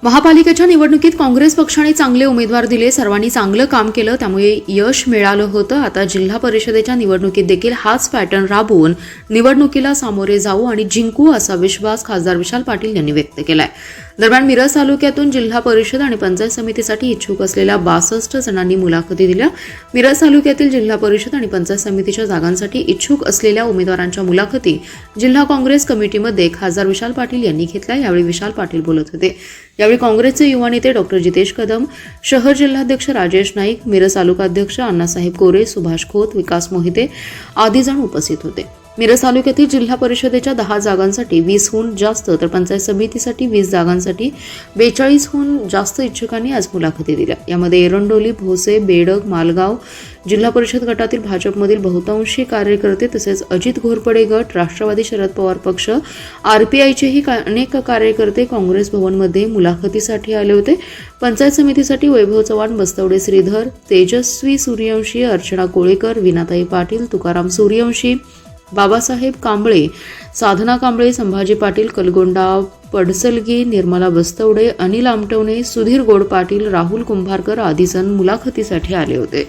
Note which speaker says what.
Speaker 1: महापालिकेच्या निवडणुकीत काँग्रेस पक्षाने चांगले उमेदवार दिले, सर्वांनी चांगलं काम केलं, त्यामुळे यश मिळालं होतं. आता जिल्हा परिषदेच्या निवडणुकीत देखील हाच पॅटर्न राबवून निवडणुकीला सामोरे जाऊ आणि जिंकू असा विश्वास खासदार विशाल पाटील यांनी व्यक्त केलाय. दरम्यान मिरज तालुक्यातून जिल्हा परिषद आणि पंचायत समितीसाठी इच्छुक असलेल्या 62 जणांनी मुलाखती दिल्या. मिरज तालुक्यातील जिल्हा परिषद आणि पंचायत समितीच्या जागांसाठी इच्छुक असलेल्या उमेदवारांच्या मुलाखती जिल्हा काँग्रेस कमिटीमध्ये खासदार विशाल पाटील यांनी घेतल्या. यावेळी विशाल पाटील बोलत होते. यावेळी काँग्रेसचे युवा नेते डॉक्टर जितेश कदम, शहर जिल्हाध्यक्ष राजेश नाईक, मिरज तालुकाध्यक्ष अण्णासाहेब कोरे, सुभाष खोत, विकास मोहिते आदी जण उपस्थित होते. मिरज तालुक्यातील जिल्हा परिषदेच्या 10 जागांसाठी 20हून जास्त तर पंचायत समितीसाठी 20 जागांसाठी 42हून जास्त इच्छुकांनी आज मुलाखती दिल्या. यामध्ये एरंडोली, भोसे, बेडग, मालगाव जिल्हा परिषद गटातील भाजपमधील बहुतांशी कार्यकर्ते तसेच अजित घोरपडे गट, राष्ट्रवादी शरद पवार पक्ष, आरपीआयचेही अनेक कार्यकर्ते काँग्रेस भवनमध्ये मुलाखतीसाठी आले होते. पंचायत समितीसाठी वैभव चव्हाण, बस्तवडे श्रीधर, तेजस्वी सूर्यवंशी, अर्चना कोळेकर, विनाताई पाटील, तुकाराम सूर्यवंशी, बाबासाहेब कांबळे, साधना कांबळे, संभाजी पाटील, कलगोंडा पडसलगी, निर्मला बस्तवडे, अनिल आमटवणे, सुधीर गोड पाटील, राहुल कुंभारकर आदी जण मुलाखतीसाठी आले होते.